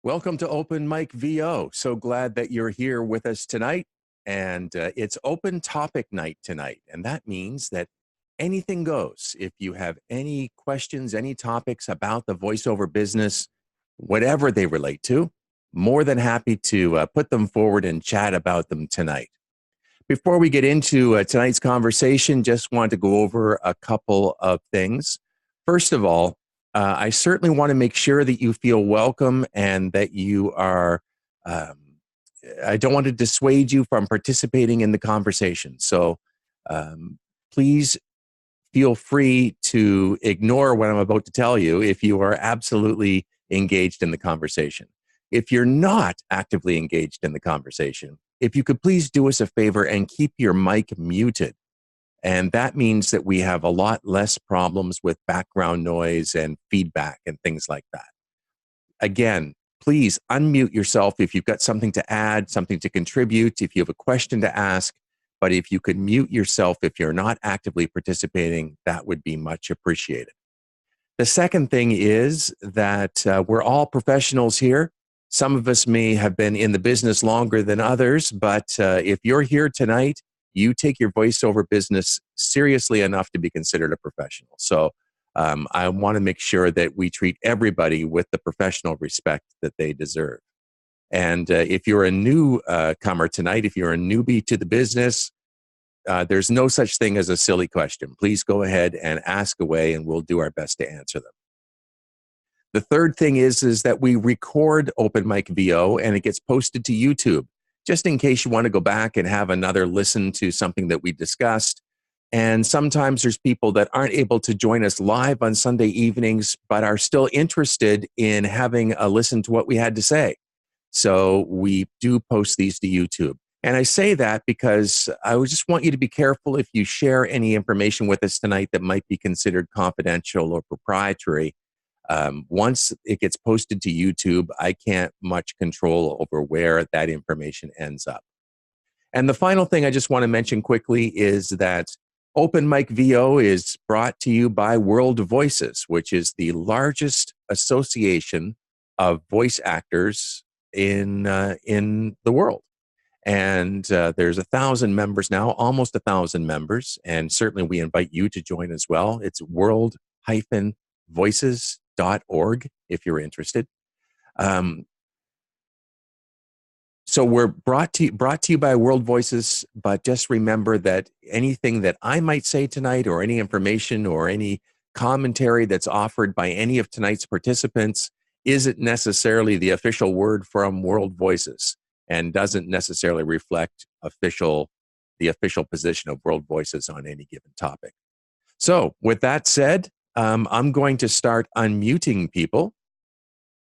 Welcome to OpenMicVO. So glad that you're here with us tonight. And it's open topic night tonight. And that means that anything goes. If you have any questions, any topics about the voiceover business, whatever they relate to, more than happy to put them forward and chat about them tonight. Before we get into tonight's conversation, just want to go over a couple of things. First of all, I certainly want to make sure that you feel welcome and that you are, I don't want to dissuade you from participating in the conversation. So please feel free to ignore what I'm about to tell you if you are absolutely engaged in the conversation. If you're not actively engaged in the conversation, if you could please do us a favor and keep your mic muted. And that means that we have a lot less problems with background noise and feedback and things like that. Again, please unmute yourself if you've got something to add, something to contribute, if you have a question to ask. But if you could mute yourself if you're not actively participating, that would be much appreciated. The second thing is that we're all professionals here. Some of us may have been in the business longer than others, but if you're here tonight, you take your voiceover business seriously enough to be considered a professional. So I want to make sure that we treat everybody with the professional respect that they deserve. And if you're a new comer tonight, if you're a newbie to the business, there's no such thing as a silly question. Please go ahead and ask away, and we'll do our best to answer them. The third thing is that we record OpenMicVO, and it gets posted to YouTube, just in case you want to go back and have another listen to something that we discussed. And sometimes there's people that aren't able to join us live on Sunday evenings, but are still interested in having a listen to what we had to say. So we do post these to YouTube. And I say that because I would just want you to be careful if you share any information with us tonight that might be considered confidential or proprietary. Once it gets posted to YouTube, I can't much control over where that information ends up. And the final thing I just want to mention quickly is that OpenMicVO is brought to you by World Voices, which is the largest association of voice actors in the world. And there's 1,000 members now, almost 1,000 members, and certainly we invite you to join as well. It's world-voices.org if you're interested. So we're brought to you by World Voices, but just remember that anything that I might say tonight, or any information or any commentary that's offered by any of tonight's participants, isn't necessarily the official word from World Voices, and doesn't necessarily reflect the official position of World Voices on any given topic. So with that said, I'm going to start unmuting people,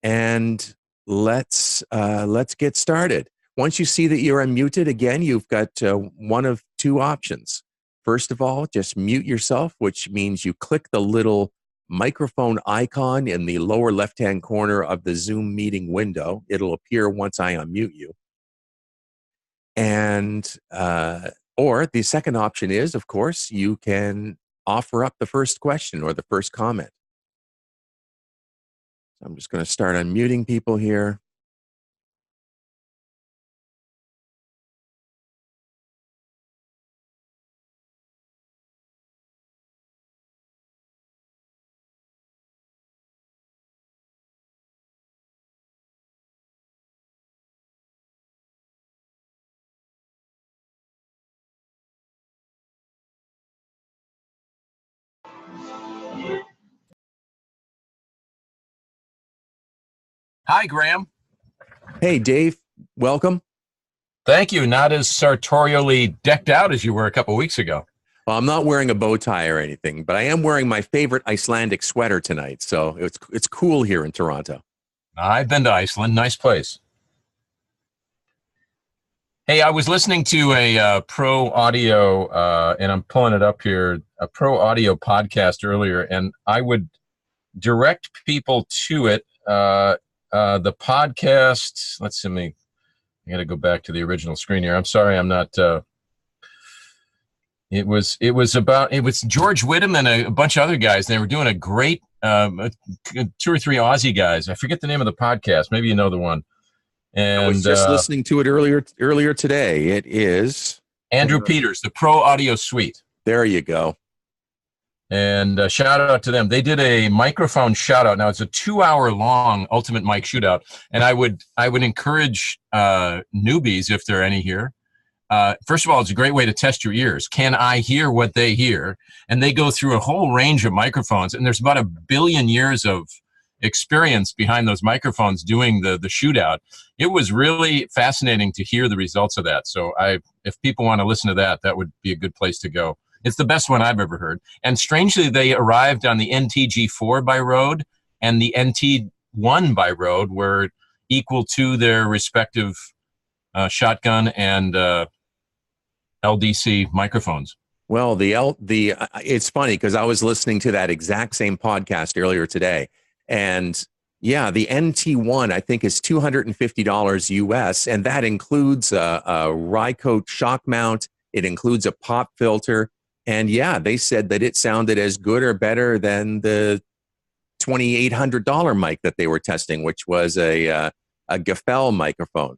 and let's get started. Once you see that you're unmuted, again, you've got one of two options. First of all, just mute yourself, which means you click the little microphone icon in the lower left-hand corner of the Zoom meeting window. It'll appear once I unmute you. And or the second option is, of course, you can offer up the first question or the first comment. So I'm just going to start unmuting people here. Hi, Graham. Hey, Dave. Welcome. Thank you. Not as sartorially decked out as you were a couple weeks ago. Well, I'm not wearing a bow tie or anything, but I am wearing my favorite Icelandic sweater tonight. So it's cool here in Toronto. I've been to Iceland. Nice place. Hey, I was listening to a pro audio, and I'm pulling it up here, a pro audio podcast earlier, and I would direct people to it. The podcast, let's see, I got to go back to the original screen here. I'm sorry, I'm not, It was George Whittam and a bunch of other guys. They were doing a great 2 or 3 Aussie guys. I forget the name of the podcast. Maybe you know the one. I was And just listening to it earlier today. It is Andrew Peters, the Pro Audio Suite. There you go. And shout out to them. They did a microphone shout out. Now it's a 2-hour long Ultimate Mic Shootout, and I would encourage newbies, if there are any here. First of all, it's a great way to test your ears. Can I hear what they hear? And they go through a whole range of microphones, and there's about 1 billion years of experience behind those microphones doing the shootout. It was really fascinating to hear the results of that. So if people want to listen to that, that would be a good place to go. It's the best one I've ever heard. And strangely, they arrived on the NTG4 by Rode, and the NT1 by Rode were equal to their respective shotgun and LDC microphones. Well, it's funny because I was listening to that exact same podcast earlier today, and yeah, the NT1 I think is $250 US, and that includes a Rycote shock mount. It includes a pop filter. And yeah, they said that it sounded as good or better than the $2,800 mic that they were testing, which was a Gefell microphone.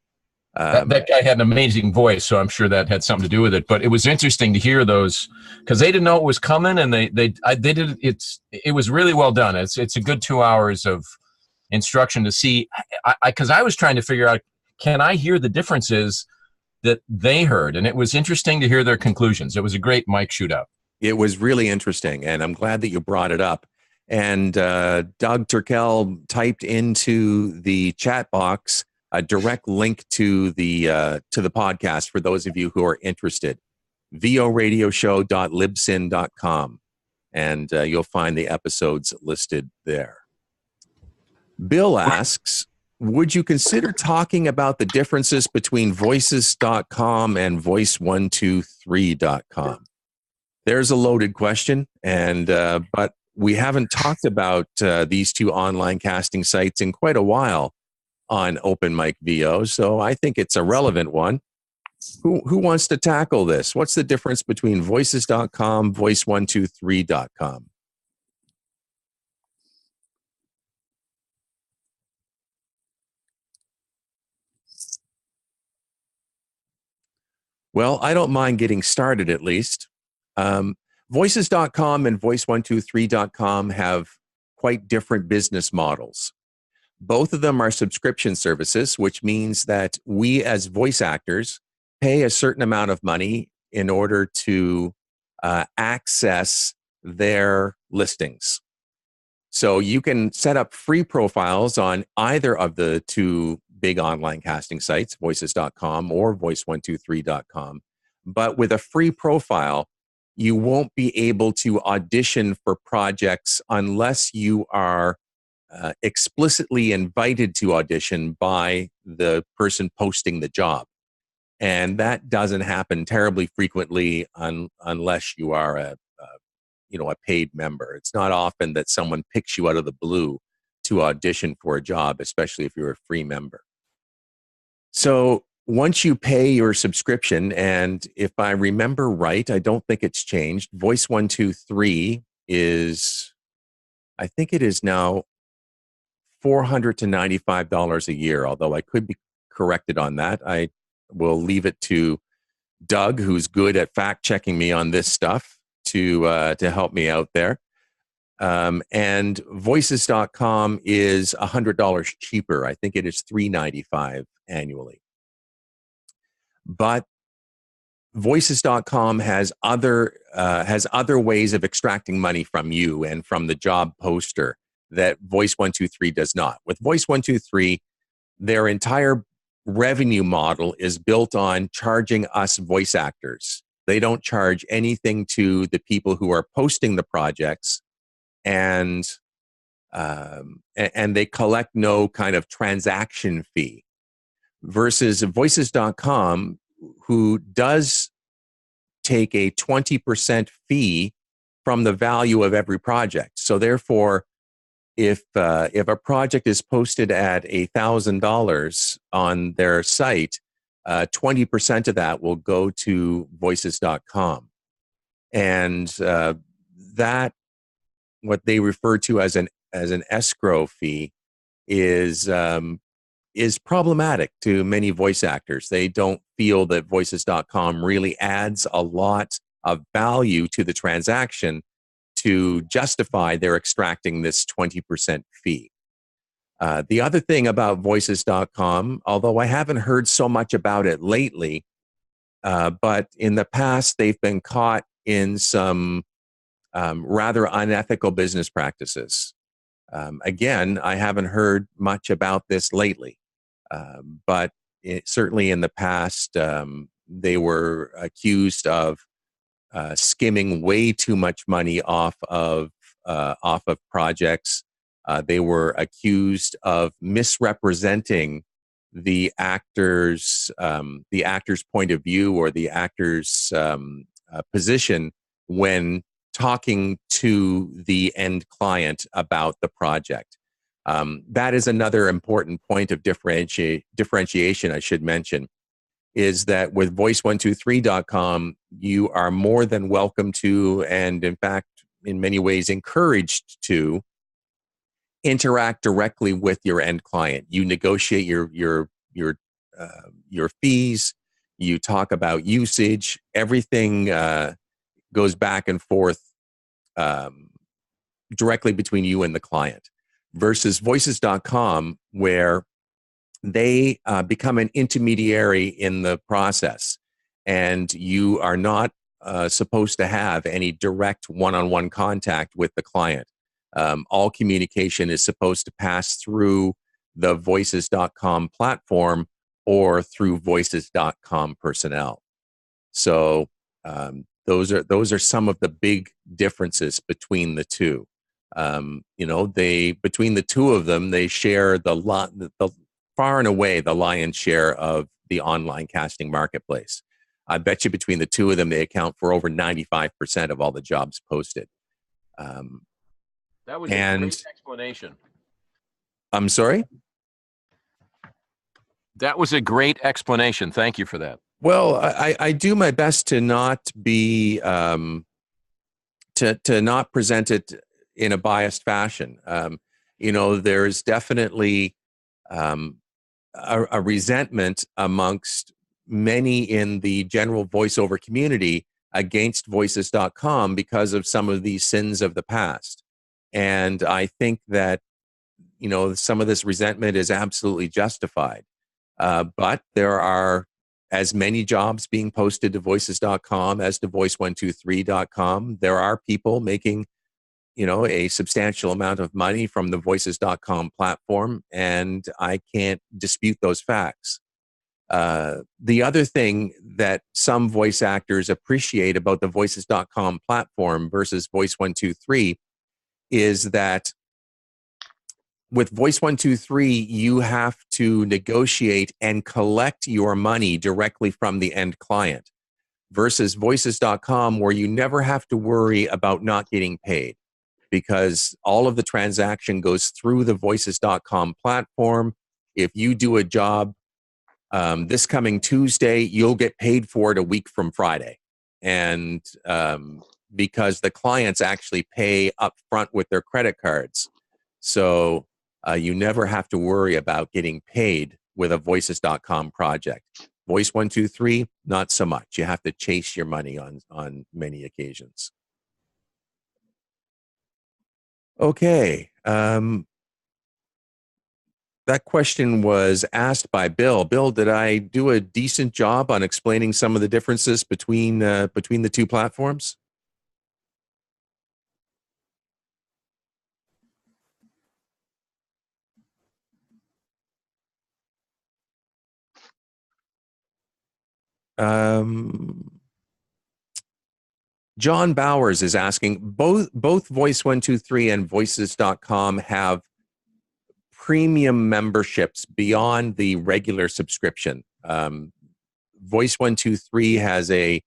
That guy had an amazing voice, so I'm sure that had something to do with it. But it was interesting to hear those, because they didn't know it was coming, and they did it. It was really well done. It's a good 2 hours of instruction to see, because I was trying to figure out, can I hear the differences that they heard? And it was interesting to hear their conclusions. It was a great mic shootout. It was really interesting, and I'm glad that you brought it up. And Doug Turkel typed into the chat box a direct link to the podcast for those of you who are interested. voradioshow.libsyn.com, and you'll find the episodes listed there. Bill asks, would you consider talking about the differences between voices.com and voice123.com? There's a loaded question, and but we haven't talked about these two online casting sites in quite a while on OpenMicVO, so I think it's a relevant one. Who wants to tackle this? What's the difference between voices.com, voice123.com? Well, I don't mind getting started at least. Voices.com and voice123.com have quite different business models. Both of them are subscription services, which means that we as voice actors pay a certain amount of money in order to access their listings. So you can set up free profiles on either of the two big online casting sites, voices.com or voice123.com. But with a free profile, you won't be able to audition for projects unless you are explicitly invited to audition by the person posting the job. And that doesn't happen terribly frequently unless you are a paid member. It's not often that someone picks you out of the blue to audition for a job, especially if you're a free member. So once you pay your subscription, and if I remember right, I don't think it's changed. Voice123 is, I think it is now $400 to $95 a year, although I could be corrected on that. I will leave it to Doug, who's good at fact checking me on this stuff, to help me out there. And voices.com is $100 cheaper. I think it is $395 annually. But voices.com has other ways of extracting money from you and from the job poster that Voice123 does not. With Voice123, their entire revenue model is built on charging us voice actors. They don't charge anything to the people who are posting the projects, and they collect no kind of transaction fee. Versus voices.com, who does take a 20% fee from the value of every project. So therefore, if a project is posted at $1,000 on their site, 20% of that will go to voices.com. And that, what they refer to as an escrow fee, is problematic to many voice actors. They don't feel that voices.com really adds a lot of value to the transaction to justify their extracting this 20% fee. The other thing about voices.com, although I haven't heard so much about it lately, but in the past they've been caught in some rather unethical business practices. Again, I haven't heard much about this lately, but certainly in the past, they were accused of skimming way too much money off of projects. They were accused of misrepresenting the actor's point of view, or the actor's position when talking to the end client about the project. That is another important point of differentiation I should mention, is that with voice123.com, you are more than welcome to, and in fact, in many ways encouraged to, interact directly with your end client. You negotiate your fees. You talk about usage. Everything goes back and forth directly between you and the client. Versus voices.com, where they become an intermediary in the process, and you are not supposed to have any direct one-on-one contact with the client. All communication is supposed to pass through the voices.com platform or through voices.com personnel. So those are some of the big differences between the two. Between the two of them, they share the far and away the lion's share of the online casting marketplace. I bet you between the two of them, they account for over 95% of all the jobs posted. That was a great explanation. I'm sorry? That was a great explanation. Thank you for that. Well, I do my best to not be to not present it in a biased fashion. There's definitely a resentment amongst many in the general voiceover community against voices.com because of some of these sins of the past. And I think that, some of this resentment is absolutely justified. But there are as many jobs being posted to voices.com as to voice123.com. There are people making, a substantial amount of money from the voices.com platform, and I can't dispute those facts. The other thing that some voice actors appreciate about the voices.com platform versus Voice123 is that with Voice123, you have to negotiate and collect your money directly from the end client, versus voices.com, where you never have to worry about not getting paid, because all of the transaction goes through the voices.com platform. If you do a job this coming Tuesday, you'll get paid for it a week from Friday. And because the clients actually pay up front with their credit cards. So you never have to worry about getting paid with a voices.com project. Voice123, not so much. You have to chase your money on many occasions. Okay. That question was asked by Bill. Bill, did I do a decent job on explaining some of the differences between the two platforms? John Bowers is asking, both Voice123 and Voices.com have premium memberships beyond the regular subscription. Voice123 has a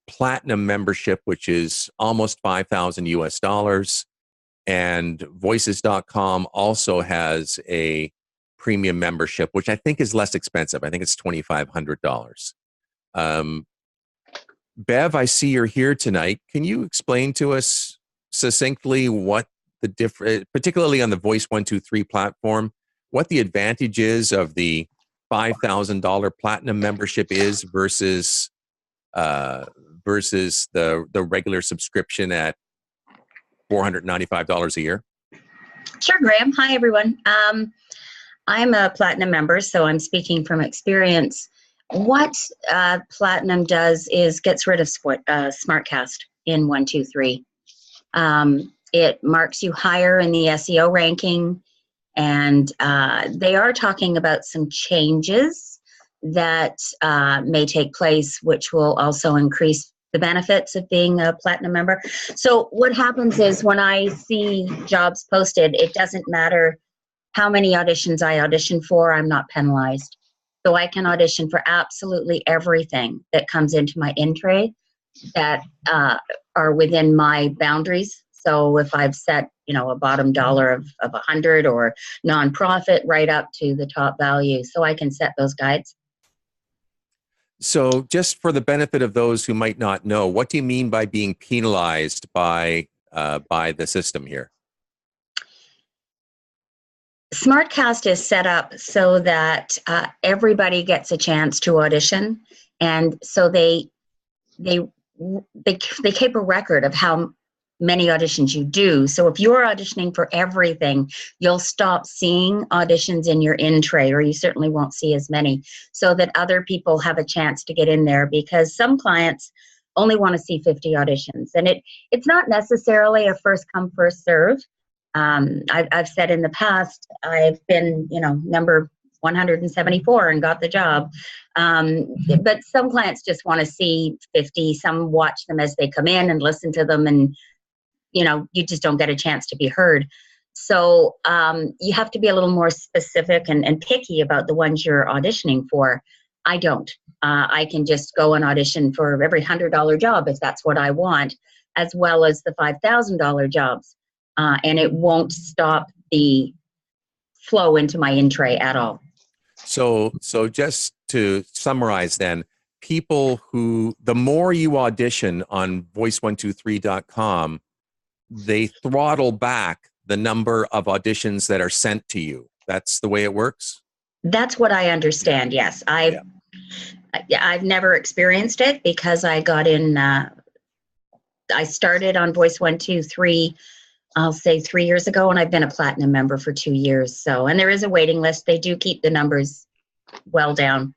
platinum membership, which is almost $5,000 US, and Voices.com also has a premium membership, which I think is less expensive. I think it's $2,500. Bev, I see you're here tonight. Can you explain to us succinctly what the different, particularly on the Voice 123 platform, what the advantage is of the $5,000 platinum membership is versus the regular subscription at $495 a year? Sure, Graham. Hi, everyone. I'm a platinum member, so I'm speaking from experience. What platinum does is gets rid of Smartcast in 123. It marks you higher in the SEO ranking, and they are talking about some changes that may take place, which will also increase the benefits of being a platinum member. So what happens is when I see jobs posted, it doesn't matter how many auditions I audition for, I'm not penalized. So I can audition for absolutely everything that comes into my in-tray that are within my boundaries. So if I've set, a bottom dollar of 100 or nonprofit right up to the top value, so I can set those guides. So just for the benefit of those who might not know, what do you mean by being penalized by the system here? Smartcast is set up so that everybody gets a chance to audition, and so they keep a record of how many auditions you do. So if you're auditioning for everything, you'll stop seeing auditions in your in-tray, or you certainly won't see as many, so that other people have a chance to get in there, because some clients only want to see 50 auditions. And it's not necessarily a first come, first serve. I've said in the past, I've been, number 174 and got the job. But some clients just want to see 50. Some watch them as they come in and listen to them, and you just don't get a chance to be heard. So you have to be a little more specific and picky about the ones you're auditioning for. I don't. I can just go and audition for every $100 job if that's what I want, as well as the $5,000 jobs. And it won't stop the flow into my in-tray at all. So just to summarize then, the more you audition on voice123.com, they throttle back the number of auditions that are sent to you. That's the way it works? That's what I understand, yes. I've never experienced it because I got in, I started on Voice 123, I'll say 3 years ago, and I've been a platinum member for 2 years. So, and there is a waiting list. They do keep the numbers well down.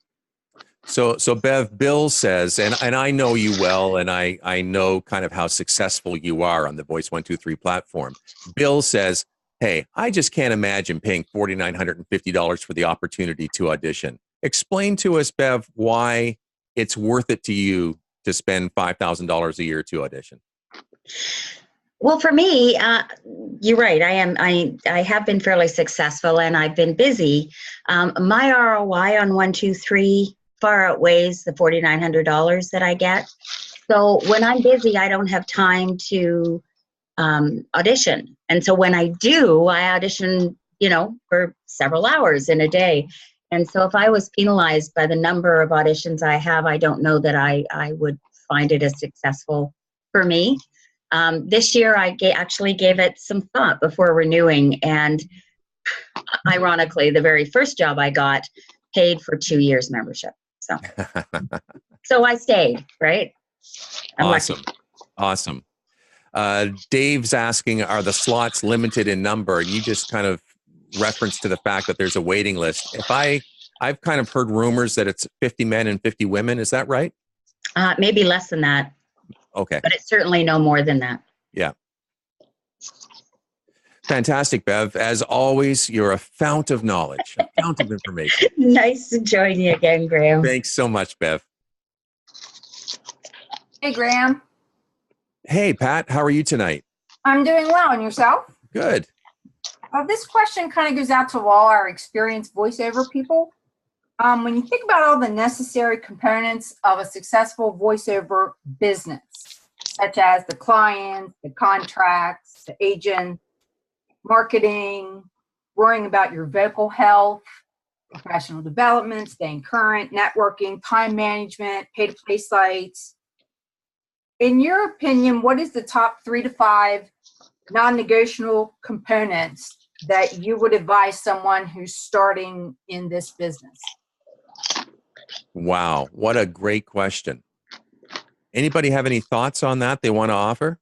So Bev, Bill says, and I know you well, and I know kind of how successful you are on the Voice 123 platform. Bill says, hey, I just can't imagine paying $4,950 for the opportunity to audition. Explain to us, Bev, why it's worth it to you to spend $5,000 a year to audition. Well, for me, you're right. I have been fairly successful, and I've been busy. My ROI on 123 far outweighs the $4,900 that I get. So when I'm busy, I don't have time to audition. And so when I do, I audition, for several hours in a day. And so if I was penalized by the number of auditions I have, I don't know that I would find it as successful for me. This year, I actually gave it some thought before renewing. And ironically, the very first job I got paid for 2 years membership. So I stayed, right? Awesome. Dave's asking, are the slots limited in number? And you just kind of referenced to the fact that there's a waiting list. I've kind of heard rumors that it's 50 men and 50 women. Is that right? Maybe less than that. Okay. But it's certainly no more than that. Yeah. Fantastic, Bev. As always, you're a fount of knowledge, a fount of information. Nice to join you again, Graham. Thanks so much, Bev. Hey, Graham. Hey, Pat. How are you tonight? I'm doing well. And yourself? Good. This question kind of goes out to all our experienced voiceover people. When you think about all the necessary components of a successful voiceover business, such as the clients, the contracts, the agent, marketing, worrying about your vocal health, professional development, staying current, networking, time management, pay-to-play sites, in your opinion, what is the top 3 to 5 non-negotiable components that you would advise someone who's starting in this business? Wow, what a great question. Anybody have any thoughts on that they want to offer?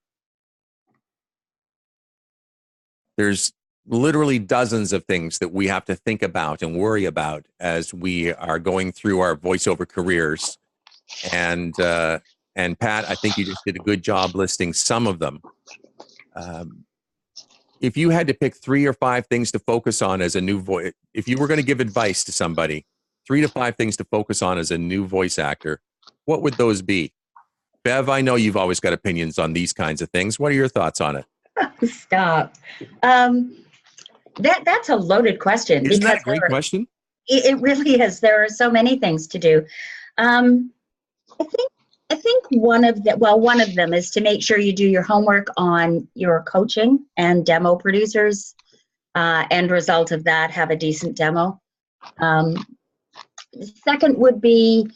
There's literally dozens of things that we have to think about and worry about as we are going through our voiceover careers. And Pat, I think you just did a good job listing some of them. If you had to pick 3 or 5 things to focus on as a new voice, if you were going to give advice to somebody, 3 to 5 things to focus on as a new voice actor, what would those be? Bev, I know you've always got opinions on these kinds of things. What are your thoughts on it? Stop. That's a loaded question. Isn't that because a great question? It really is. There are so many things to do. I think one of them is to make sure you do your homework on your coaching and demo producers. End result of that, have a decent demo. Second would be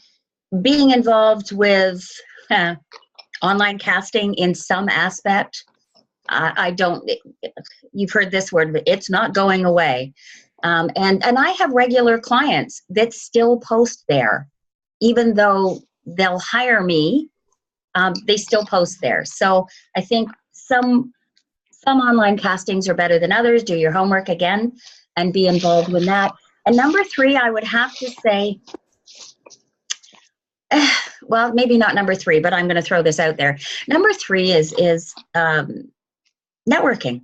being involved with online casting in some aspect. You've heard this word, but it's not going away. And I have regular clients that still post there, even though they'll hire me, they still post there. So I think some online castings are better than others. Do your homework again and be involved with that. And number 3, I would have to say, well, maybe not number 3, but I'm going to throw this out there. Number 3 is networking.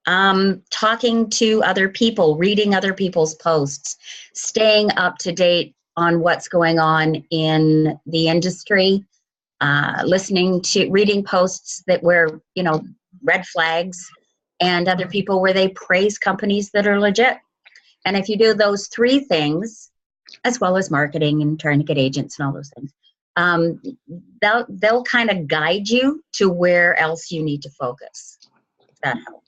Talking to other people, reading other people's posts, staying up to date on what's going on in the industry, reading posts that were, red flags, and other people where they praise companies that are legit. And if you do those 3 things, as well as marketing and trying to get agents and all those things, they'll kind of guide you to where else you need to focus. If that helps.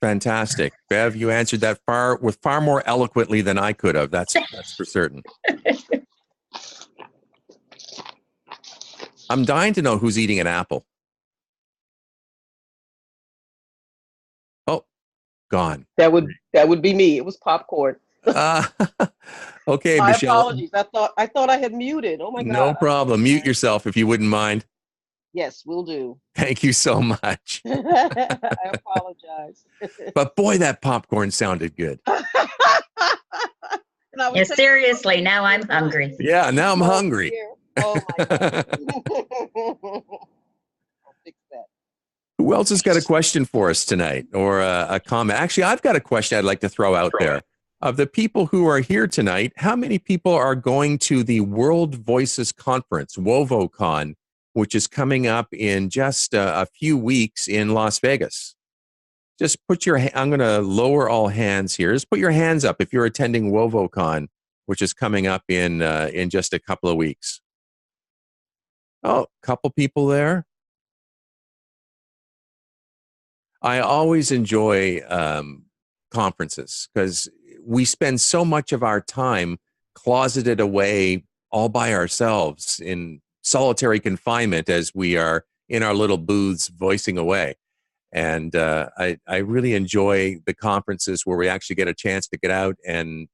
Fantastic. Bev, you answered that far more eloquently than I could have. That's for certain. I'm dying to know who's eating an apple. Oh, gone. That would be me. It was popcorn. Okay, My Michelle. apologies. I thought I had muted. Oh my God. No problem. Mute yourself if you wouldn't mind. Yes, will do. Thank you so much. I apologize. But boy, that popcorn sounded good. Yeah, seriously, now I'm hungry. Yeah, now I'm hungry. Dear. Oh my God. I'll fix that. Who else has got a question for us tonight, or a comment? Actually, I've got a question I'd like to throw out there. Of the people who are here tonight, how many people are going to the World Voices Conference, WovoCon, which is coming up in just a few weeks in Las Vegas? Just put I'm going to lower all hands here. Just put your hands up if you're attending WovoCon, which is coming up in just a couple of weeks. Oh, a couple people there. I always enjoy conferences because we spend so much of our time closeted away all by ourselves in solitary confinement as we are in our little booths voicing away. And I really enjoy the conferences where we actually get a chance to get out and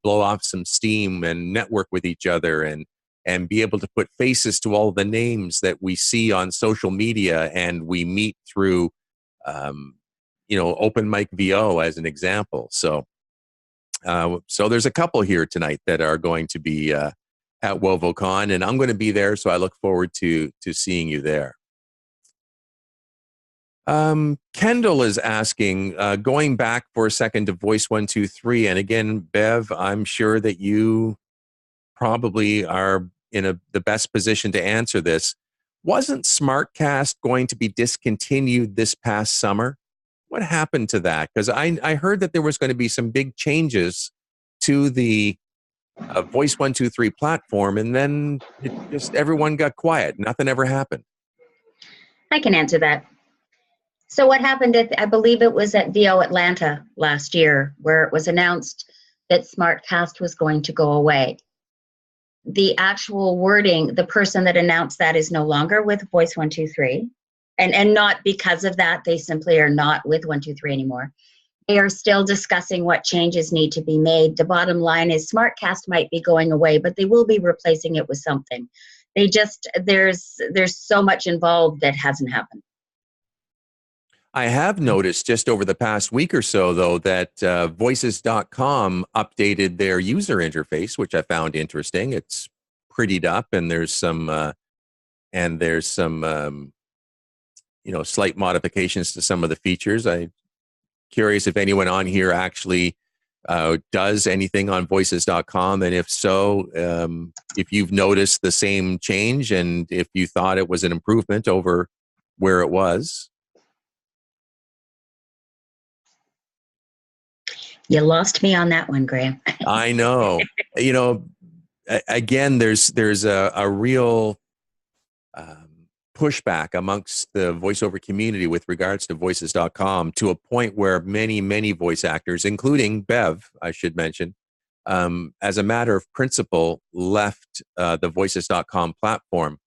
blow off some steam and network with each other and be able to put faces to all the names that we see on social media and we meet through, OpenMicVO as an example. So there's a couple here tonight that are going to be at WovoCon, and I'm going to be there, so I look forward to seeing you there. Kendall is asking, going back for a second to Voice 123, and again, Bev, I'm sure that you probably are in the best position to answer this. Wasn't Smartcast going to be discontinued this past summer? What happened to that? Because I heard that there was going to be some big changes to the Voice 123 platform, and then everyone got quiet. Nothing ever happened. I can answer that. So what happened I believe it was at VO Atlanta last year, where it was announced that Smartcast was going to go away. the actual wording, the person that announced that is no longer with Voice 123. And not because of that, they simply are not with 123 anymore. They are still discussing what changes need to be made. The bottom line is Smartcast might be going away, but they will be replacing it with something. They just, there's so much involved that hasn't happened. I have noticed just over the past week or so, though, that voices.com updated their user interface, which I found interesting. It's prettied up, and there's some slight modifications to some of the features. I'm curious if anyone on here actually does anything on voices.com, and if so, if you've noticed the same change and if you thought it was an improvement over where it was. You lost me on that one, Graham. I know. Again, there's a real pushback amongst the voiceover community with regards to voices.com, to a point where many voice actors, including Bev, I should mention, as a matter of principle, left the voices.com platform,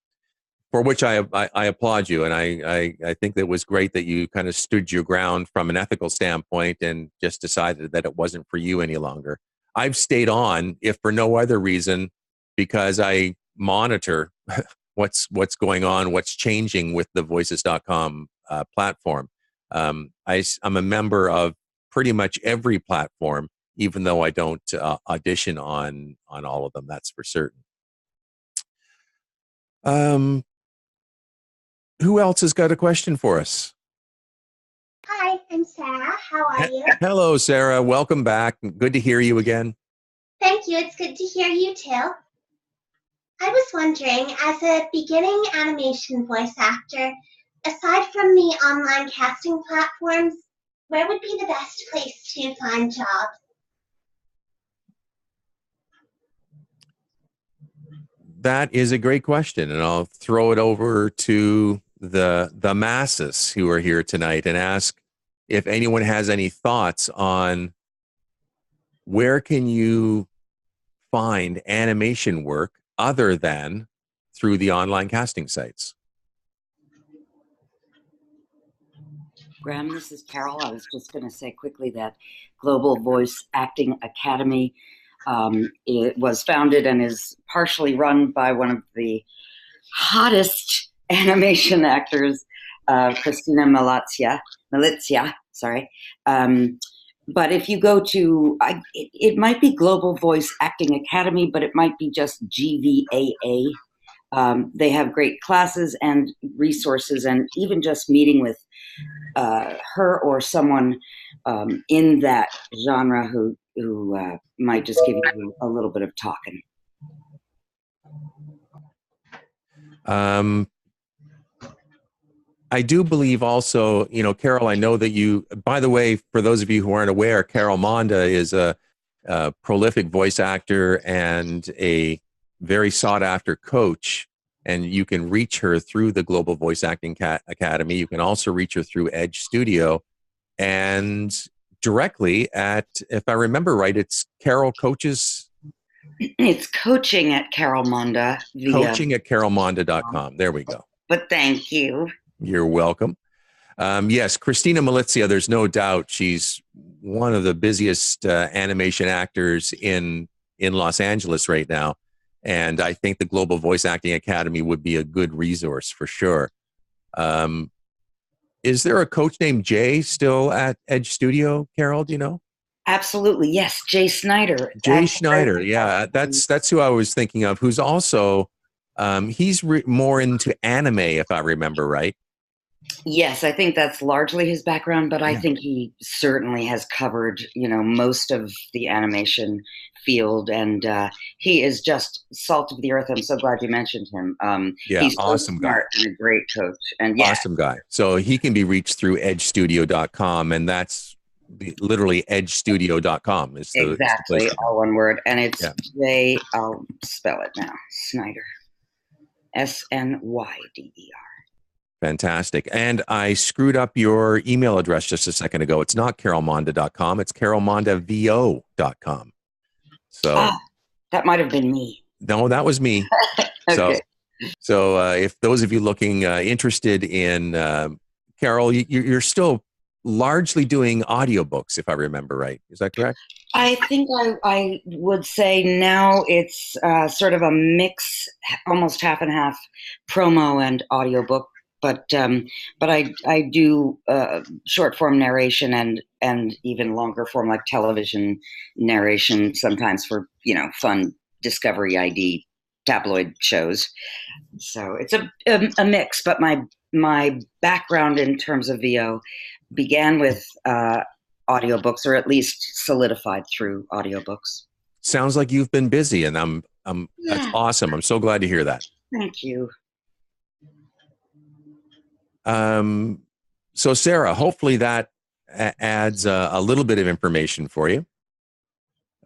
for which I applaud you. And I think that it was great that you kind of stood your ground from an ethical standpoint and just decided that it wasn't for you any longer. I've stayed on, if for no other reason, because I monitor what's going on, what's changing with the voices.com platform. I'm a member of pretty much every platform, even though I don't audition on all of them, that's for certain. Who else has got a question for us? Hi, I'm Sarah. How are you? Hello, Sarah. Welcome back. Good to hear you again. Thank you. It's good to hear you too. I was wondering, as a beginning animation voice actor, aside from the online casting platforms, where would be the best place to find jobs? That is a great question, and I'll throw it over to the masses who are here tonight and ask if anyone has any thoughts on where can you find animation work other than through the online casting sites. Graham, this is Carol. I was just going to say quickly that Global Voice Acting Academy it was founded and is partially run by one of the hottest animation actors, Christina Malizia. But if you go to, it might be Global Voice Acting Academy, but it might be just GVAA. They have great classes and resources, and even just meeting with her or someone in that genre who might just give you a little bit of talking. I do believe also, Carol, I know that you, by the way, for those of you who aren't aware, Carol Monda is a prolific voice actor and a very sought after coach. And you can reach her through the Global Voice Acting Academy. You can also reach her through Edge Studio and directly at, if I remember right, it's Carol Coaches. It's coaching at Carol Monda. Coaching at carolmonda.com. There we go. But thank you. You're welcome. Yes, Christina Malizia, there's no doubt she's one of the busiest animation actors in Los Angeles right now. And I think the Global Voice Acting Academy would be a good resource for sure. Is there a coach named Jay still at Edge Studio, Carol? Do you know? Absolutely, yes. Jay Schneider. Jay Schneider, yeah. That's who I was thinking of, who's also, he's more into anime, if I remember right. Yes, I think that's largely his background, but I think he certainly has covered, most of the animation field, and he is just salt of the earth. I'm so glad you mentioned him. He's awesome smart guy and a great coach, and awesome guy. So he can be reached through edgestudio.com, and that's literally edgestudio.com. Is the, exactly, is the all one word, and it's Jay. I'll spell it now. Schneider, SNYDER. Fantastic. And I screwed up your email address just a second ago. It's not carolmonda.com. It's carolmondavo.com. So that might have been me. No, that was me. Okay. So if those of you looking interested in Carol, you're still largely doing audiobooks, if I remember right. Is that correct? I think I would say now it's sort of a mix, almost half and half, promo and audiobook. But I do short form narration and even longer form like television narration sometimes for fun Discovery ID tabloid shows. So it's a mix. But my background in terms of VO began with audiobooks, or at least solidified through audiobooks. Sounds like you've been busy, and that's awesome. I'm so glad to hear that. Thank you. So Sarah, hopefully that adds a little bit of information for you.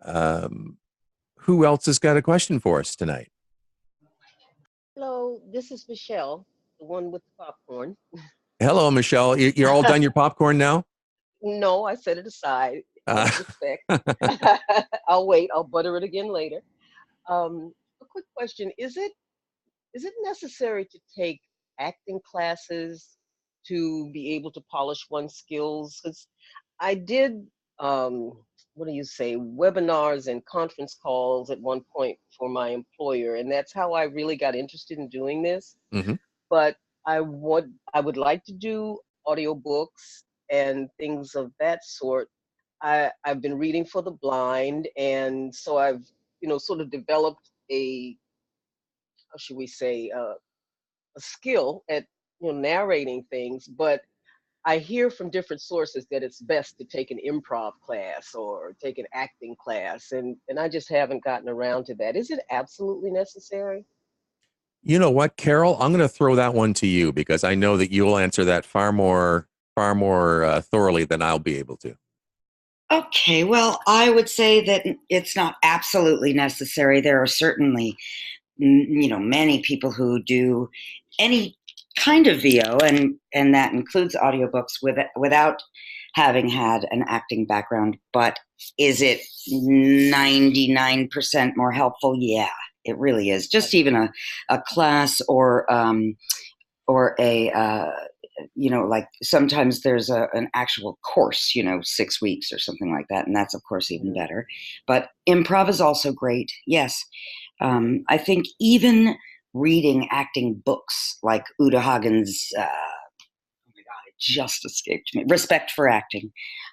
Who else has got a question for us tonight? Hello, this is Michelle, the one with the popcorn. Hello, Michelle. You're all done your popcorn now? No, I set it aside. Out of respect. I'll wait. I'll butter it again later. A quick question: Is it necessary to take acting classes to be able to polish one's skills? Because I did, what do you say, webinars and conference calls at one point for my employer, and that's how I really got interested in doing this. Mm-hmm. But I would like to do audiobooks and things of that sort. I've been reading for the blind, and so I've sort of developed a, how should we say, a skill at narrating things. But I hear from different sources that it's best to take an improv class or take an acting class, and I just haven't gotten around to that. Is it absolutely necessary? You know what, Carol? I'm going to throw that one to you because I know that you'll answer that far more thoroughly than I'll be able to. Okay, well, I would say that it's not absolutely necessary. There are certainly, many people who do any kind of VO, and that includes audiobooks without having had an acting background. But is it 99% more helpful? Yeah, it really is. Just even a class or a like sometimes there's an actual course, 6 weeks or something like that. And that's, of course, even better. But improv is also great. Yes. I think even reading acting books like Uta Hagen's, oh my God, it just escaped me, Respect for Acting.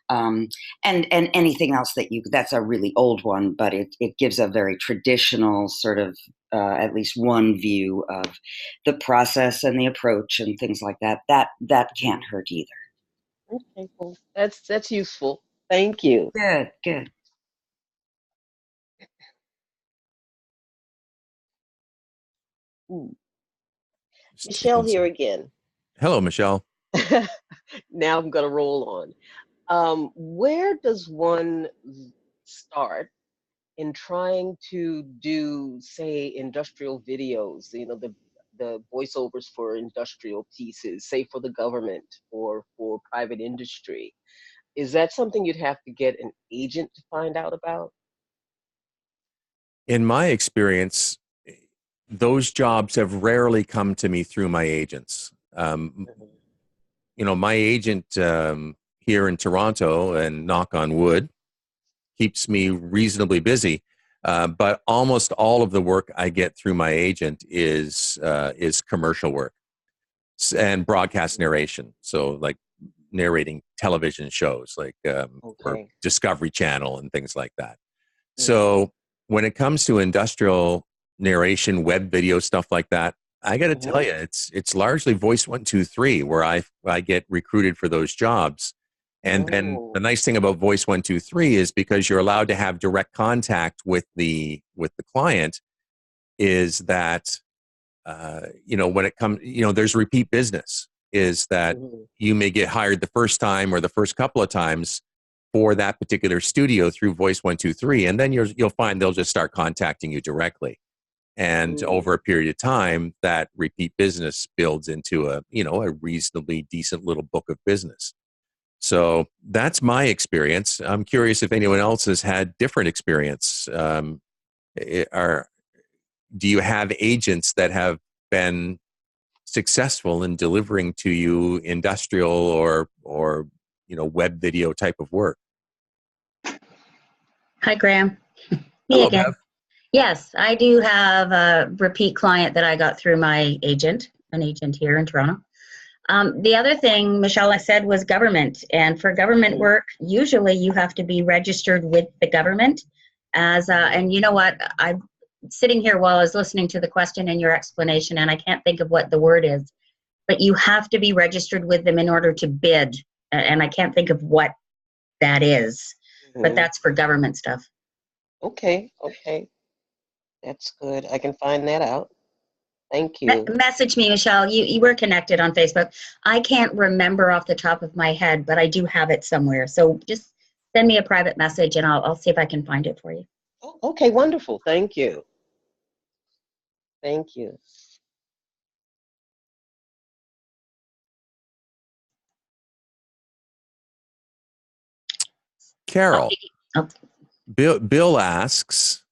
And anything else that's a really old one, but it gives a very traditional sort of, at least one view of the process and the approach and things like that. That can't hurt either. Okay, well, that's useful. Thank you. Good. Michelle here again. Hello, Michelle. Now I'm going to roll on. Where does one start in trying to do, say, industrial videos, the voiceovers for industrial pieces, say for the government or for private industry? Is that something you'd have to get an agent to find out about? In my experience, those jobs have rarely come to me through my agents. My agent here in Toronto, and knock on wood, keeps me reasonably busy. But almost all of the work I get through my agent is commercial work and broadcast narration. So like narrating television shows like or Discovery Channel and things like that. So when it comes to industrial narration, web video, stuff like that, I got to tell you, it's largely Voice 123 where I get recruited for those jobs. And then the nice thing about Voice 123 is because you're allowed to have direct contact with the client, is that when it comes, there's repeat business. Is that you may get hired the first time or the first couple of times for that particular studio through Voice 123, and then you'll find they'll just start contacting you directly. And over a period of time, that repeat business builds into a reasonably decent little book of business. So that's my experience. I'm curious if anyone else has had different experience. do you have agents that have been successful in delivering to you industrial or web video type of work? Hi, Graham. Me Hello, again. Bev. Yes, I do have a repeat client that I got through my agent, an agent here in Toronto. The other thing, Michelle, I said was government. And for government work, usually you have to be registered with the government and you know what? I'm sitting here while I was listening to the question and your explanation, and I can't think of what the word is, but you have to be registered with them in order to bid. And I can't think of what that is, but that's for government stuff. Okay. That's good. I can find that out. Thank you. Message me, Michelle. You were connected on Facebook. I can't remember off the top of my head, but I do have it somewhere. So just send me a private message and I'll see if I can find it for you. Oh, okay, wonderful. Thank you. Thank you. Carol, Oh. Bill asks,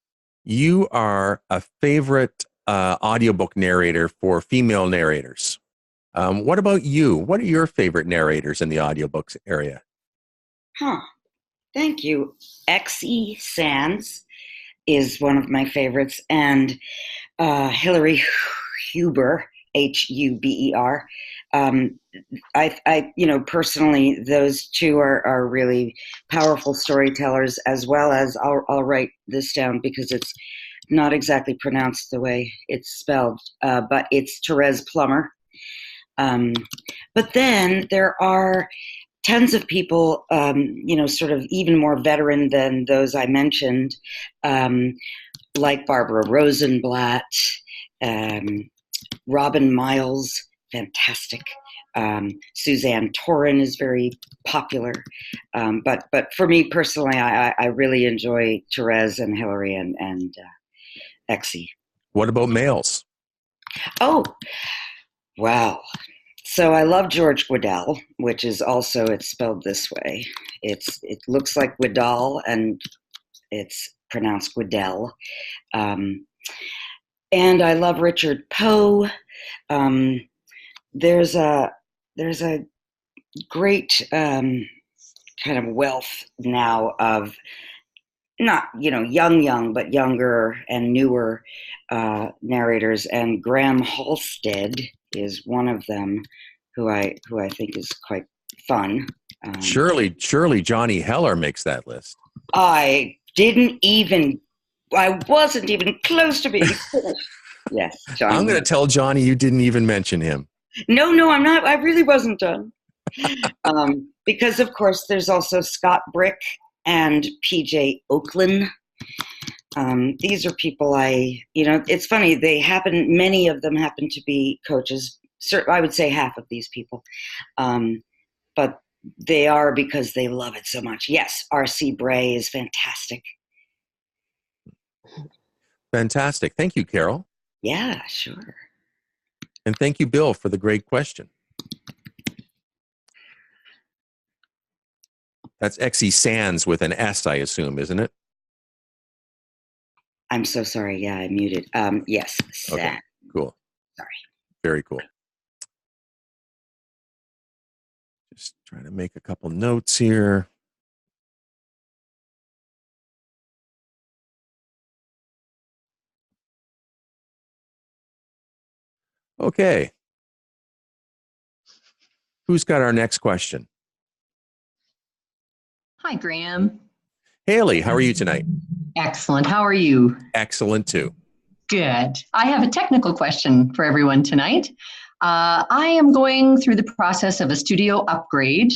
you are a favorite audiobook narrator for female narrators. What about you? What are your favorite narrators in the audiobooks area? Thank you. X.E. Sands is one of my favorites, and Hillary Huber, Huber. Personally, those two are really powerful storytellers, as well as I'll write this down because it's not exactly pronounced the way it's spelled, but it's Therese Plummer. But then there are tons of people, sort of even more veteran than those I mentioned, like Barbara Rosenblatt, Robin Miles, fantastic. Suzanne Torin is very popular. But for me personally, I really enjoy Therese and Hillary and Exie. What about males? Oh, wow. So I love George Guidall, which is also, it's spelled this way. It looks like Guidall, and it's pronounced Guidall. And I love Richard Poe. There's a great kind of wealth now of not young, but younger and newer narrators, and Graham Halstead is one of them, who I think is quite fun. Surely Johnny Heller makes that list. I wasn't even close to being finished. Yes, Johnny. I'm going to tell Johnny you didn't even mention him. No, I'm not. I really wasn't done. Because of course there's also Scott Brick and PJ Oakland. These are people it's funny, many of them happen to be coaches. I would say half of these people. But they are because they love it so much. Yes, R.C. Bray is fantastic. Fantastic. Thank you, Carol. Yeah, sure. And thank you, Bill, for the great question. That's Exie Sands with an S, I assume, isn't it? I'm so sorry. Yeah, I muted. Yes. Okay, cool. Sorry. Very cool. Just trying to make a couple notes here. Okay. Who's got our next question? Hi, Graham. Haley, how are you tonight? Excellent. How are you? Excellent, too. Good. I have a technical question for everyone tonight. I am going through the process of a studio upgrade.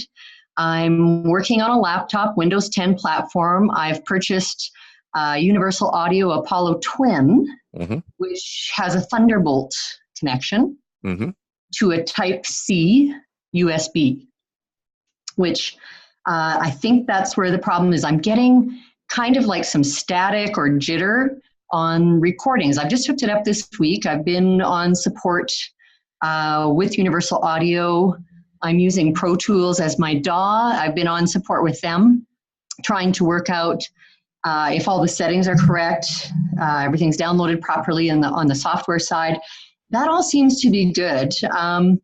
I'm working on a laptop, Windows 10 platform. I've purchased Universal Audio Apollo Twin, which has a Thunderbolt connection to a Type-C USB, which I think that's where the problem is. I'm getting kind of like some static or jitter on recordings. I've just hooked it up this week. I've been on support with Universal Audio. I'm using ProTools as my DAW. I've been on support with them, trying to work out if all the settings are correct everything's downloaded properly on the software side. That all seems to be good. I'm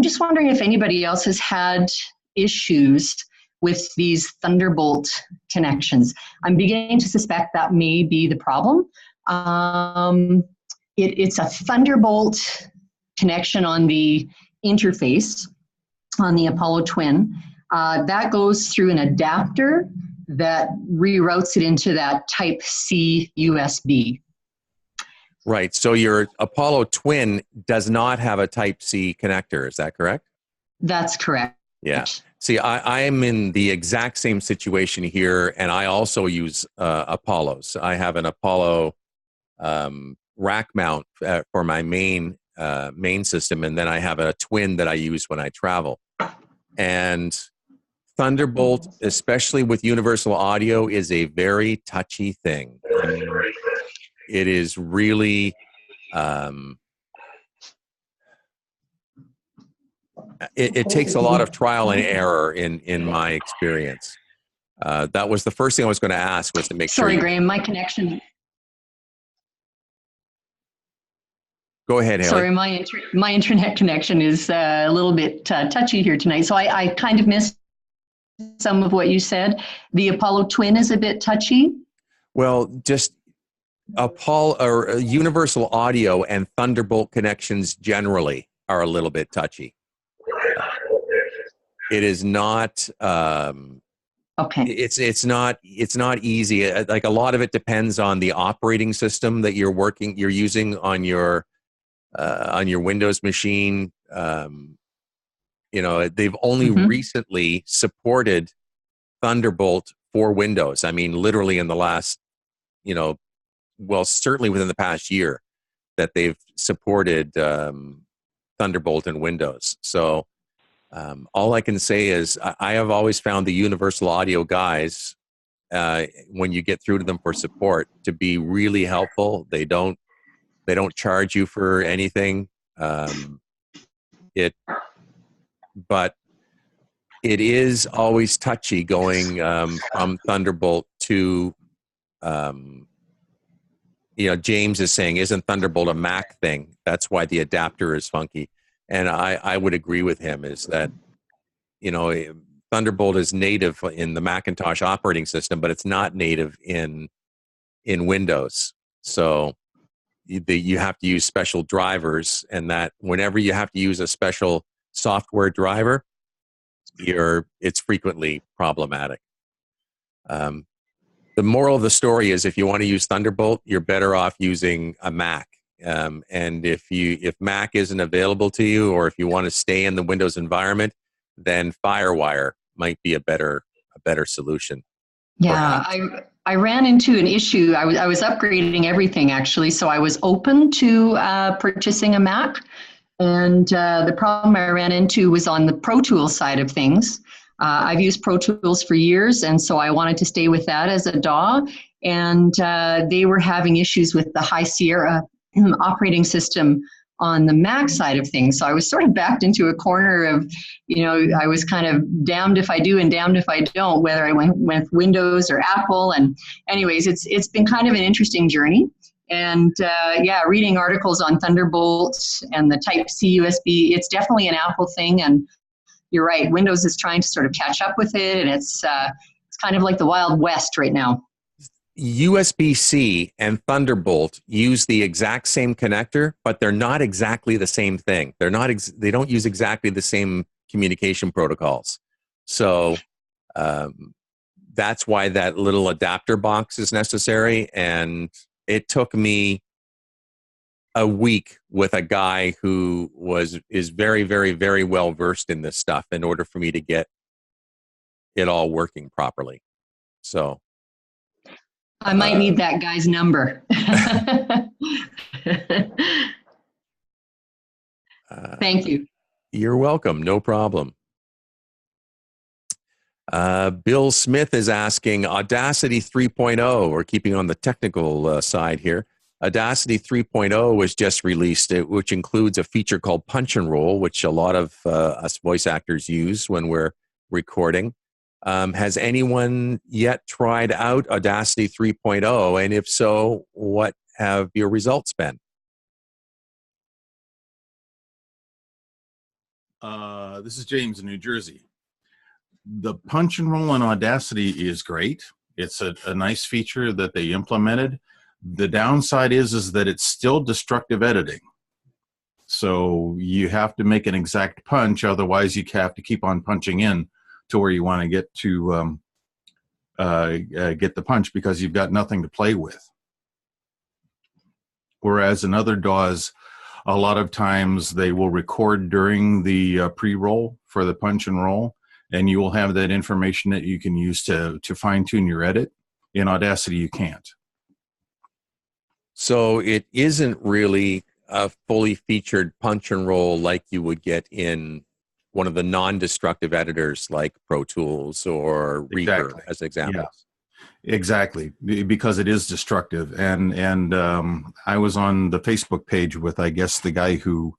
just wondering if anybody else has had issues with these Thunderbolt connections. I'm beginning to suspect that may be the problem. It's a Thunderbolt connection on the interface on the Apollo Twin. That goes through an adapter that reroutes it into that Type-C USB. Right. So your Apollo Twin does not have a Type-C connector. Is that correct? That's correct. Yeah. See, I am in the exact same situation here, and I also use Apollos. I have an Apollo rack mount for my main system, and then I have a Twin that I use when I travel. And Thunderbolt, especially with universal audio, is a very touchy thing. I mean, it is really it takes a lot of trial and error in my experience. That was the first thing I was going to ask, was to make sure. Sorry, Graham, my connection. Go ahead, Haley. Sorry, my internet connection is a little bit touchy here tonight, so I kind of missed some of what you said. The Apollo Twin is a bit touchy. Well, just Apollo or universal audio and Thunderbolt connections generally are a little bit touchy. It is not. Okay. It's not easy. Like, a lot of it depends on the operating system that you're using on your Windows machine. You know, they've only recently supported Thunderbolt for Windows. I mean, literally in the last, well, certainly within the past year, that they've supported Thunderbolt in Windows. So all I can say is I have always found the universal audio guys, when you get through to them for support, to be really helpful. They don't charge you for anything. But it is always touchy going from Thunderbolt to, James is saying, isn't Thunderbolt a Mac thing? That's why the adapter is funky. And I would agree with him, is that, Thunderbolt is native in the Macintosh operating system, but it's not native in Windows. So you have to use special drivers, and that whenever you have to use a special software driver, it's frequently problematic. The moral of the story is, if you want to use Thunderbolt, you're better off using a Mac. And if Mac isn't available to you, or if you want to stay in the Windows environment, then FireWire might be a better solution. Yeah, I ran into an issue. I was upgrading everything, actually, so I was open to purchasing a Mac. And the problem I ran into was on the ProTools side of things. I've used ProTools for years, and so I wanted to stay with that as a DAW. And they were having issues with the High Sierra operating system on the Mac side of things. So I was sort of backed into a corner of, I was kind of damned if I do and damned if I don't, whether I went with Windows or Apple. And anyways, it's been kind of an interesting journey. And reading articles on Thunderbolt and the Type-C USB, it's definitely an Apple thing. And you're right, Windows is trying to sort of catch up with it, and it's kind of like the Wild West right now. USB-C and Thunderbolt use the exact same connector, but they're not exactly the same thing. They don't use exactly the same communication protocols. So that's why that little adapter box is necessary. And it took me a week with a guy who is very, very, very well versed in this stuff in order for me to get it all working properly. So I might need that guy's number. Thank you. You're welcome. No problem. Bill Smith is asking, Audacity 3.0, we're keeping on the technical side here. Audacity 3.0 was just released, which includes a feature called Punch and Roll, which a lot of us voice actors use when we're recording. Has anyone yet tried out Audacity 3.0? And if so, what have your results been? This is James in New Jersey. The punch and roll on Audacity is great. It's a nice feature that they implemented. The downside is that it's still destructive editing. So you have to make an exact punch, otherwise you have to keep on punching in to where you want to get the punch, because you've got nothing to play with. Whereas in other DAWs, a lot of times they will record during the pre-roll for the punch and roll, and you will have that information that you can use to fine-tune your edit. In Audacity, you can't. So it isn't really a fully featured punch and roll like you would get in one of the non-destructive editors like ProTools or Reaper, Exactly. as examples. Yeah, exactly, because it is destructive. And I was on the Facebook page with, I guess, the guy who,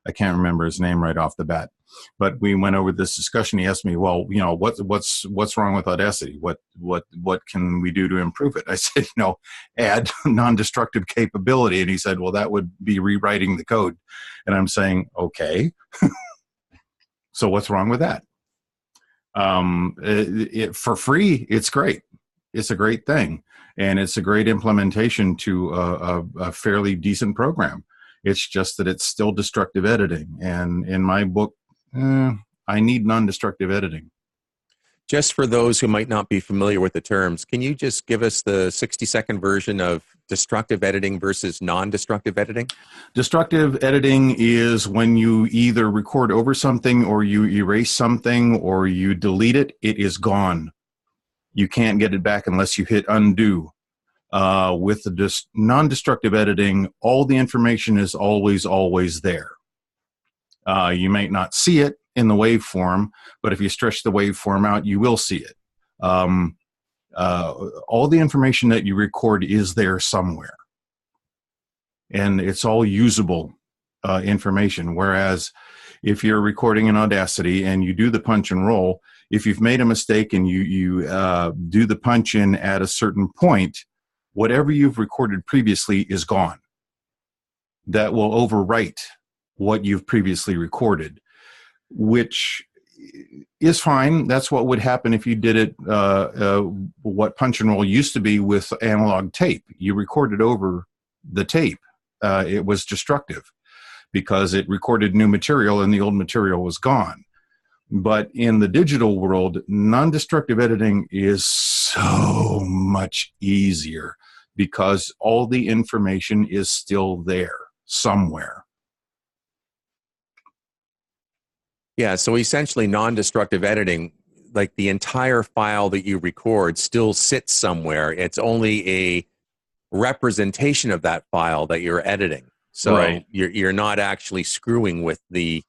I can't remember his name right off the bat, but we went over this discussion. He asked me, well, you know, what's wrong with Audacity? What can we do to improve it? I said, you know, add non-destructive capability. And he said, well, that would be rewriting the code. And I'm saying, okay. So what's wrong with that? For free, it's great. It's a great thing. And it's a great implementation to a fairly decent program. It's just that it's still destructive editing. And in my book, I need non-destructive editing. Just for those who might not be familiar with the terms, can you just give us the 60-second version of destructive editing versus non-destructive editing? Destructive editing is when you either record over something or you erase something or you delete it, it is gone. You can't get it back unless you hit undo. With the non-destructive editing, all the information is always there. You might not see it in the waveform, but if you stretch the waveform out, you will see it. All the information that you record is there somewhere. And it's all usable information. Whereas if you're recording in Audacity and you do the punch and roll, if you've made a mistake and you do the punch in at a certain point, whatever you've recorded previously is gone. That will overwrite what you've previously recorded, which is fine. That's what would happen if you did it, what punch and roll used to be with analog tape. You recorded over the tape. It was destructive because it recorded new material and the old material was gone. But in the digital world, non-destructive editing is so much easier because all the information is still there somewhere. Yeah, so essentially non-destructive editing, like the entire file that you record still sits somewhere. It's only a representation of that file that you're editing. So Right. you're not actually screwing with the,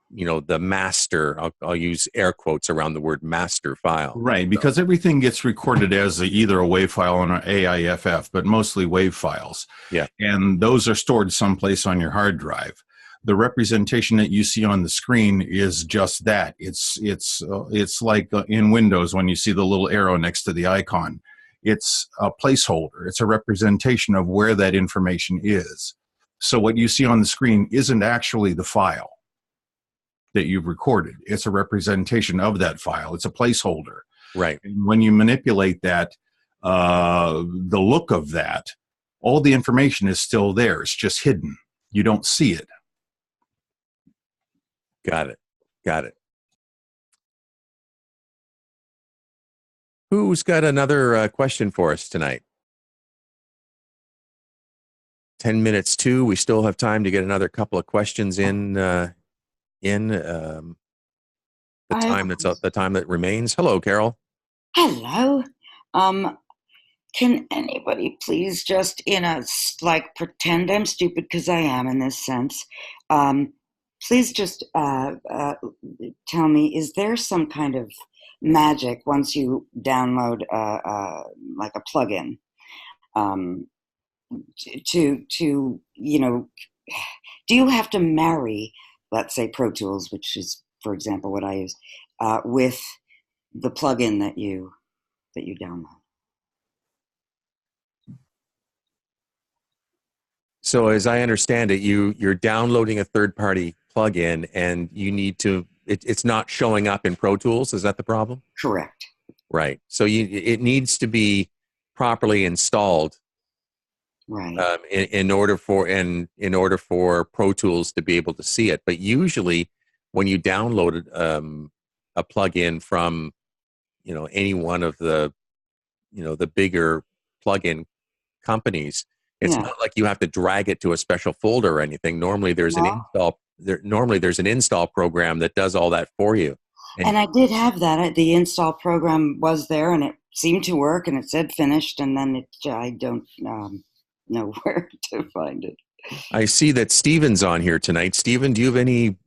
you know, the master. I'll use air quotes around the word master file. Right, because everything gets recorded as either a WAV file or an AIFF, but mostly WAV files. Yeah. And those are stored someplace on your hard drive. The representation that you see on the screen is just that. It's like in Windows when you see the little arrow next to the icon. It's a placeholder. It's a representation of where that information is. So what you see on the screen isn't actually the file that you've recorded. It's a representation of that file. It's a placeholder. Right. And when you manipulate that, the look of that, all the information is still there. It's just hidden. You don't see it. Got it. Got it. Who's got another question for us tonight? 10 minutes to. We still have time to get another couple of questions in the time that remains. Hello, Carol. Hello. Can anybody please just like pretend I'm stupid, because I am in this sense. Please just tell me, is there some kind of magic once you download like a plugin to you know, do you have to marry, let's say, ProTools, which is, for example, what I use, with the plugin that you download. So as I understand it, you're downloading a third-party plugin, and you need to. It's not showing up in Pro Tools. Is that the problem? Correct. Right. So it needs to be properly installed, Right. in order for Pro Tools to be able to see it. But usually, when you download a plugin from any one of the the bigger plugin companies, it's not like you have to drag it to a special folder or anything. Normally there's an install program that does all that for you. And I did have that. The install program was there, and it seemed to work, and it said finished, and then I don't know where to find it. I see that Steven's on here tonight. Steven, do you have any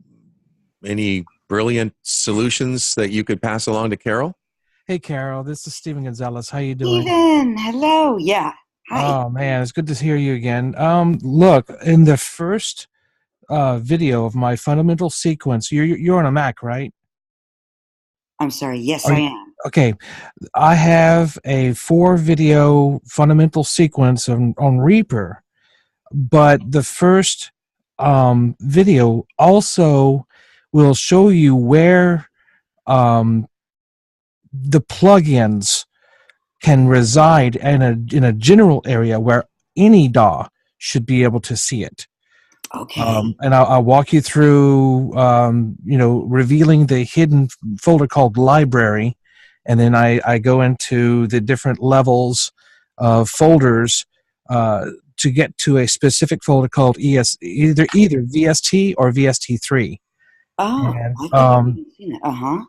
brilliant solutions that you could pass along to Carol? Hey, Carol, this is Steven Gonzalez. How you doing? Steven, hello. Yeah. Hi. Oh, man, it's good to hear you again. Look, in the first video of my fundamental sequence, you're on a Mac, right? I'm sorry. Yes, I am. Okay. I have a 4-video fundamental sequence on Reaper, but the first video also will show you where the plugins can reside in a general area where any DAW should be able to see it. Okay. And I'll walk you through, revealing the hidden folder called Library, and then I go into the different levels of folders to get to a specific folder called either VST or VST3. Oh, and, I think I've seen it.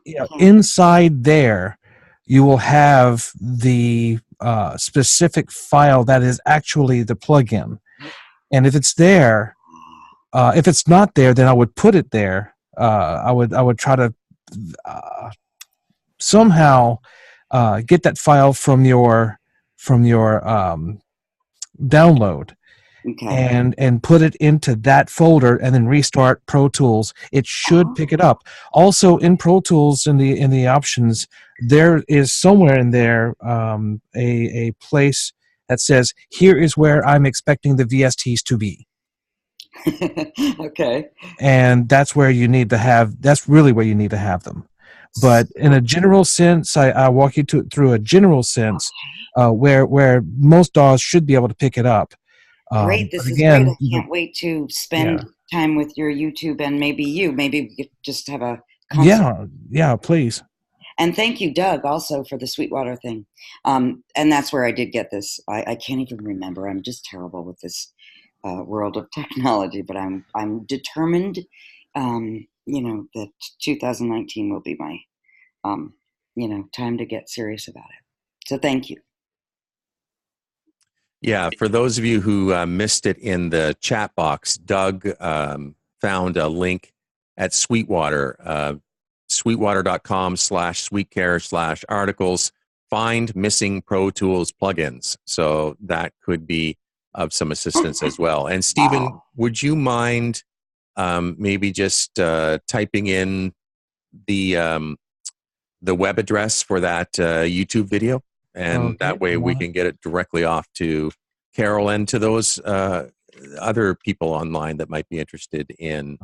Yeah, inside there, you will have the specific file that is actually the plugin, and if it's there. If it's not there, then I would put it there. I would try to somehow get that file from your download, and put it into that folder, and then restart Pro Tools. It should pick it up. Also, in Pro Tools, in the options, there is somewhere in there a place that says, "Here is where I'm expecting the VSTs to be." Okay. And that's where you need to have. That's really where you need to have them. But in a general sense, I walk you through a general sense where most DAWs should be able to pick it up. Great. This is great. I can't wait to spend time with your YouTube and maybe you. Maybe we could just have a concert. Yeah, please. And thank you, Doug, also for the Sweetwater thing. And that's where I did get this. I can't even remember. I'm just terrible with this world of technology, but I'm determined, that 2019 will be my, time to get serious about it. So thank you. Yeah, for those of you who missed it in the chat box, Doug found a link at Sweetwater, sweetwater.com/sweetcare/articles, find missing Pro Tools plugins. So that could be of some assistance as well. And Stephen, would you mind maybe just typing in the web address for that YouTube video? And that way we can get it directly off to Carol and to those other people online that might be interested in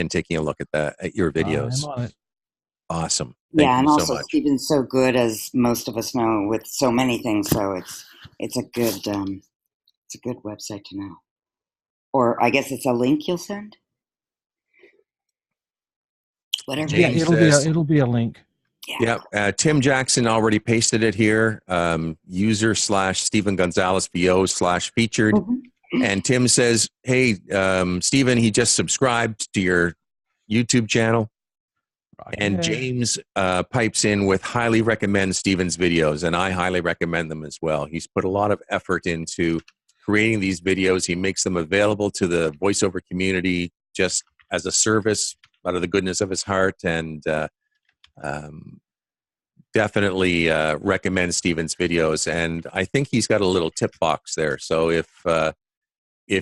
taking a look at your videos. I'm on it. Awesome. Thank you and so also much. Stephen's so good, as most of us know, with so many things. So it's a good website to know. Or I guess it's a link you'll send. Whatever. Yeah, it'll be a link. Yeah. Tim Jackson already pasted it here. User/Stephen Gonzalez VO/featured. Mm-hmm. And Tim says, "Hey, Stephen, he just subscribed to your YouTube channel." And James pipes in with highly recommend Stephen's videos, and I highly recommend them as well. He's put a lot of effort into creating these videos. He makes them available to the voiceover community just as a service out of the goodness of his heart, and definitely recommend Stephen's videos. And I think he's got a little tip box there. So if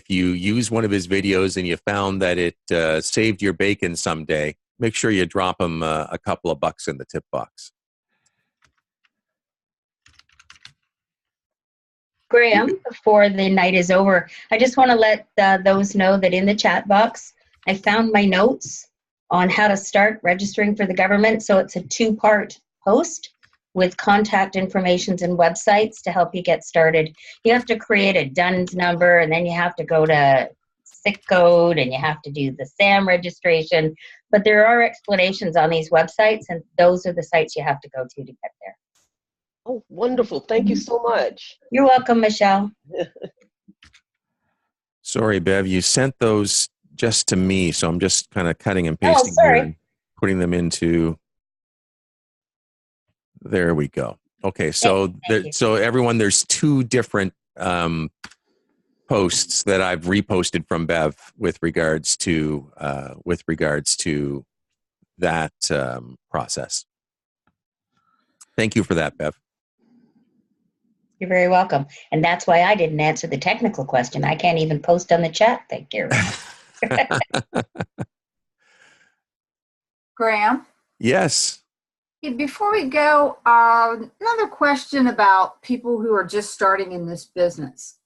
you use one of his videos and you found that it saved your bacon someday, make sure you drop him a couple of bucks in the tip box. Graham, before the night is over, I just want to let those know that in the chat box, I found my notes on how to start registering for the government. So it's a 2-part post with contact informations and websites to help you get started. You have to create a DUNS number, and then you have to go to SIC code, and you have to do the SAM registration. But there are explanations on these websites, and those are the sites you have to go to get there. Oh, wonderful. Thank you so much. You're welcome, Michelle. Sorry, Bev, you sent those just to me, so I'm just kind of cutting and pasting here and putting them into. There we go. Okay, so so everyone, there's 2 different posts that I've reposted from Bev with regards to that process. Thank you for that, Bev. You're very welcome. And that's why I didn't answer the technical question. I can't even post on the chat. Thank you. Graham? Yes. Before we go, another question about people who are just starting in this business.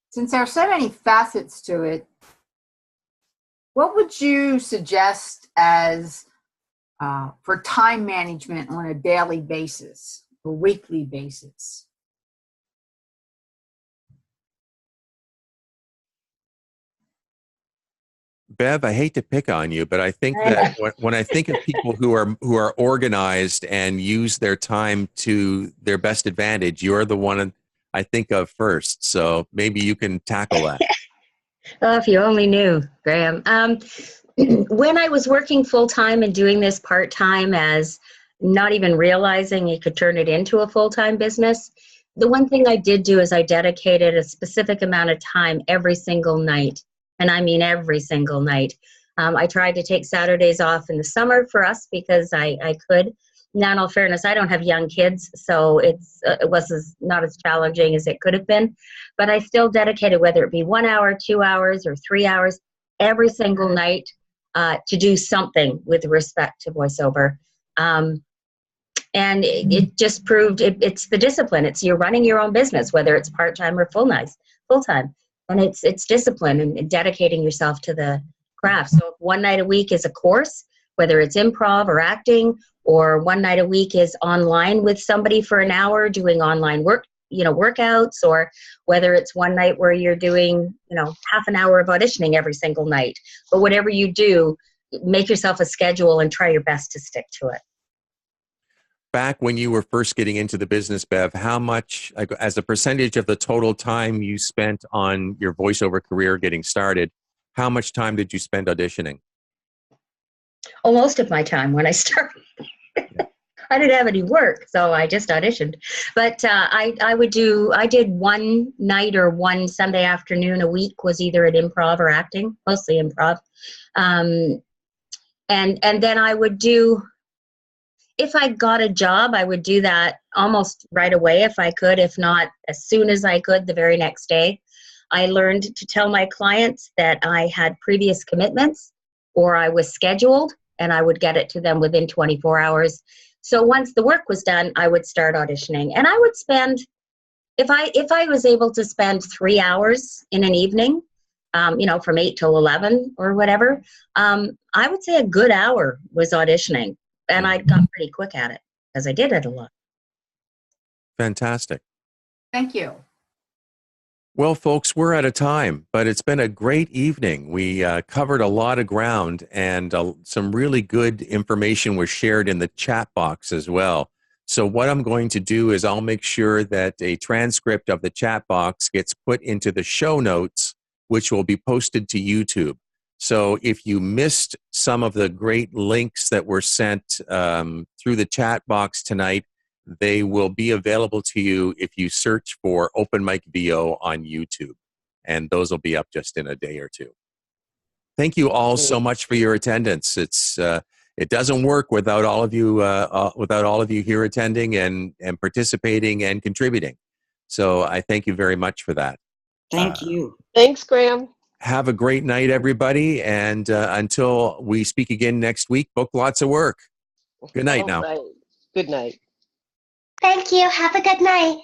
Since there are so many facets to it, what would you suggest as for time management on a daily basis or weekly basis? Bev, I hate to pick on you, but I think that when I think of people who are organized and use their time to their best advantage, you're the one I think of first. So maybe you can tackle that. Oh, if you only knew, Graham. When I was working full-time and doing this part-time, as not even realizing you could turn it into a full-time business, the one thing I did do is I dedicated a specific amount of time every single night. And I mean every single night. I tried to take Saturdays off in the summer for us because I could. Now, in all fairness, I don't have young kids, so it was not as challenging as it could have been. But I still dedicated, whether it be 1 hour, 2 hours, or 3 hours, every single night to do something with respect to voiceover. And it just proved it's the discipline. It's you're running your own business, whether it's part-time or full-time. And it's discipline and dedicating yourself to the craft. So if 1 night a week is a course, whether it's improv or acting, or 1 night a week is online with somebody for an hour doing online workouts, or whether it's 1 night where you're doing, half an hour of auditioning every single night. But whatever you do, make yourself a schedule and try your best to stick to it. Back when you were first getting into the business, Bev, how much, as a percentage of the total time you spent on your voiceover career getting started, how much time did you spend auditioning? Oh, most of my time when I started. I didn't have any work, so I just auditioned. But I did 1 night or 1 Sunday afternoon a week was either at improv or acting, mostly improv. And then I would do, if I got a job, I would do that almost right away if I could, if not as soon as I could, the very next day. I learned to tell my clients that I had previous commitments or I was scheduled, and I would get it to them within 24 hours. So once the work was done, I would start auditioning. And I would spend, if I was able to spend 3 hours in an evening, from 8 till 11 or whatever, I would say a good hour was auditioning. And I got pretty quick at it because I did it a lot. Fantastic. Thank you. Well, folks, we're out of time, but it's been a great evening. We covered a lot of ground, and some really good information was shared in the chat box as well. So what I'm going to do is I'll make sure that a transcript of the chat box gets put into the show notes, which will be posted to YouTube. So if you missed some of the great links that were sent through the chat box tonight, they will be available to you if you search for OpenMicVO on YouTube. And those will be up just in a day or two. Thank you all so much for your attendance. It doesn't work without all of you here attending and participating and contributing. So I thank you very much for that. Thank you. Thanks, Graham. Have a great night, everybody. And until we speak again next week, book lots of work. Good night now. Right. Good night. Thank you. Have a good night.